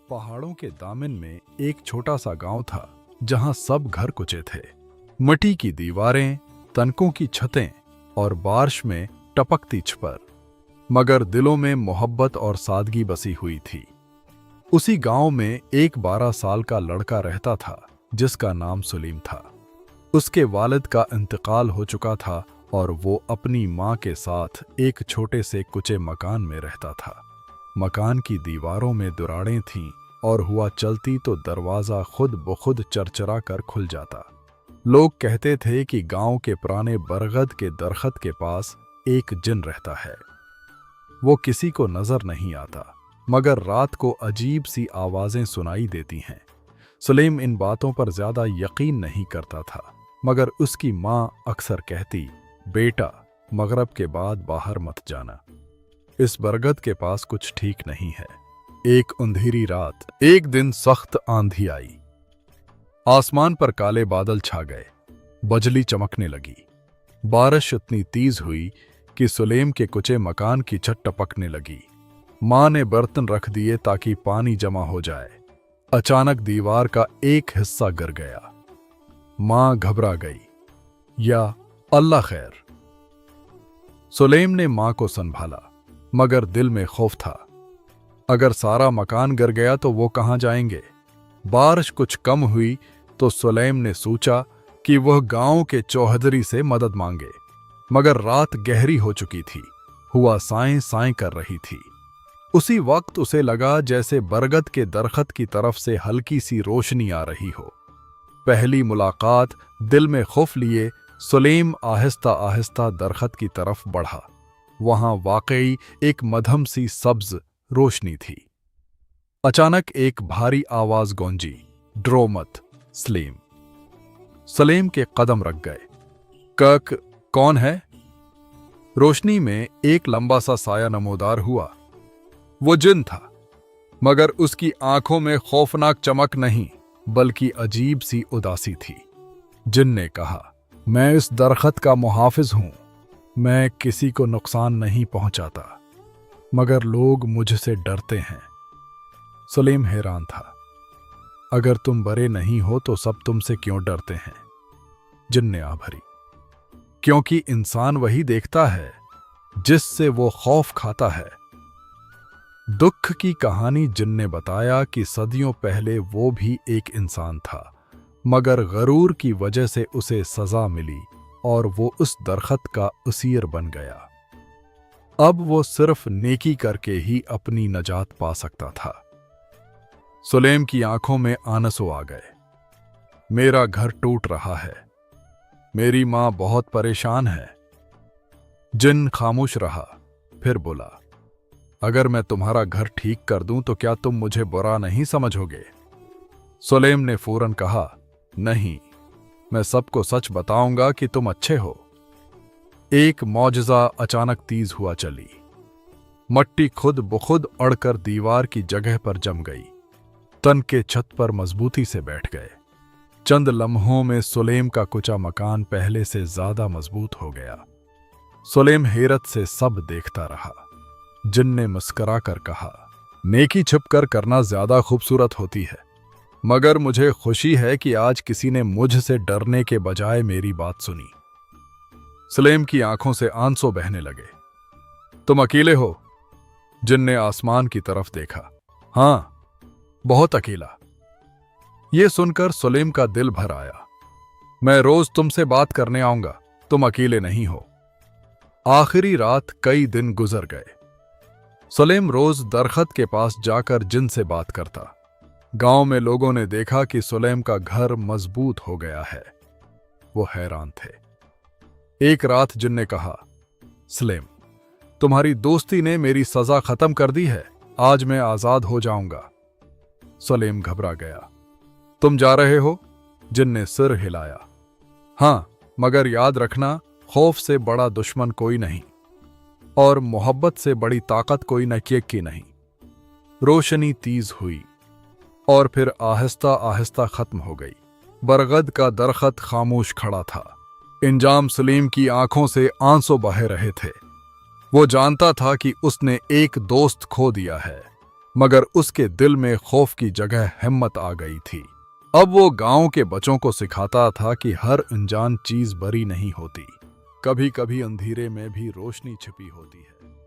पहाड़ों के दामन में एक छोटा सा गांव था जहां सब घर कुचे थे। मिट्टी की दीवारें, तनकों की छतें और बारिश में टपकती छपर, मगर दिलों में मोहब्बत और सादगी बसी हुई थी। उसी गांव में एक 12 साल का लड़का रहता था जिसका नाम सलीम था। उसके वालिद का इंतकाल हो चुका था और वो अपनी माँ के साथ एक छोटे से कुचे मकान में रहता था। मकान की दीवारों में दरारें थीं और हुआ चलती तो दरवाज़ा खुद ब खुद चरचरा कर खुल जाता। लोग कहते थे कि गांव के पुराने बरगद के दरख्त के पास एक जिन रहता है। वो किसी को नजर नहीं आता, मगर रात को अजीब सी आवाजें सुनाई देती हैं। सलीम इन बातों पर ज्यादा यकीन नहीं करता था, मगर उसकी माँ अक्सर कहती, बेटा मगरब के बाद बाहर मत जाना, इस बरगद के पास कुछ ठीक नहीं है। एक अंधेरी रात एक दिन सख्त आंधी आई। आसमान पर काले बादल छा गए, बिजली चमकने लगी। बारिश इतनी तेज हुई कि सलीम के कुचे मकान की छत टपकने लगी। माँ ने बर्तन रख दिए ताकि पानी जमा हो जाए। अचानक दीवार का एक हिस्सा गिर गया। माँ घबरा गई, या अल्लाह खैर। सलीम ने माँ को संभाला, मगर दिल में खौफ था। अगर सारा मकान गिर गया तो वो कहाँ जाएंगे। बारिश कुछ कम हुई तो सलीम ने सोचा कि वह गांव के चौहदरी से मदद मांगे, मगर रात गहरी हो चुकी थी। हुआ साएं साएं कर रही थी। उसी वक्त उसे लगा जैसे बरगद के दरख्त की तरफ से हल्की सी रोशनी आ रही हो। पहली मुलाकात दिल में खौफ लिए सलीम आहिस्ता आहिस्ता दरख्त की तरफ बढ़ा। वहां वाकई एक मध्यम सी सब्ज रोशनी थी। अचानक एक भारी आवाज गूंजी, डरो मत सलीम। सलीम के कदम रख गए। कौन है? रोशनी में एक लंबा सा साया नमोदार हुआ। वो जिन था, मगर उसकी आंखों में खौफनाक चमक नहीं बल्कि अजीब सी उदासी थी। जिन ने कहा, मैं इस दरख्त का मुहाफिज हूं। मैं किसी को नुकसान नहीं पहुंचाता, मगर लोग मुझसे डरते हैं। सलीम हैरान था। अगर तुम बड़े नहीं हो तो सब तुमसे क्यों डरते हैं? जिन ने आ भरी। क्योंकि इंसान वही देखता है जिससे वो खौफ खाता है। दुख की कहानी जिन ने बताया कि सदियों पहले वो भी एक इंसान था, मगर गरूर की वजह से उसे सजा मिली और वो उस दरख्त का असीर बन गया। अब वो सिर्फ नेकी करके ही अपनी नजात पा सकता था। सलीम की आंखों में आंसू आ गए। मेरा घर टूट रहा है, मेरी मां बहुत परेशान है। जिन खामोश रहा, फिर बोला, अगर मैं तुम्हारा घर ठीक कर दूं तो क्या तुम मुझे बुरा नहीं समझोगे? सलीम ने फौरन कहा, नहीं, मैं सबको सच बताऊंगा कि तुम अच्छे हो। एक मौजज़ा अचानक तेज हुआ चली। मट्टी खुद ब खुद अड़कर दीवार की जगह पर जम गई। तन के छत पर मजबूती से बैठ गए। चंद लम्हों में सलीम का कुचा मकान पहले से ज्यादा मजबूत हो गया। सलीम हैरत से सब देखता रहा। जिन ने मुस्करा कर कहा, नेकी छिपकर करना ज्यादा खूबसूरत होती है, मगर मुझे खुशी है कि आज किसी ने मुझसे डरने के बजाय मेरी बात सुनी। सलीम की आंखों से आंसू बहने लगे। तुम अकेले हो? जिन ने आसमान की तरफ देखा। हां, बहुत अकेला। यह सुनकर सलीम का दिल भर आया। मैं रोज तुमसे बात करने आऊंगा, तुम अकेले नहीं हो। आखिरी रात कई दिन गुजर गए। सलीम रोज दरख्त के पास जाकर जिन से बात करता। गांव में लोगों ने देखा कि सलीम का घर मजबूत हो गया है। वो हैरान थे। एक रात जिन ने कहा, सलीम, तुम्हारी दोस्ती ने मेरी सजा खत्म कर दी है, आज मैं आजाद हो जाऊंगा। सलीम घबरा गया। तुम जा रहे हो? जिन ने सिर हिलाया। हां, मगर याद रखना, खौफ से बड़ा दुश्मन कोई नहीं और मोहब्बत से बड़ी ताकत कोई नकीक की नहीं। रोशनी तेज हुई और फिर आहिस्ता आहिस्ता खत्म हो गई। बरगद का दरख्त खामोश खड़ा था। इंजाम सलीम की आंखों से आंसू बह रहे थे। वो जानता था कि उसने एक दोस्त खो दिया है, मगर उसके दिल में खौफ की जगह हिम्मत आ गई थी। अब वो गांव के बच्चों को सिखाता था कि हर अनजान चीज बरी नहीं होती, कभी कभी अंधेरे में भी रोशनी छिपी होती है।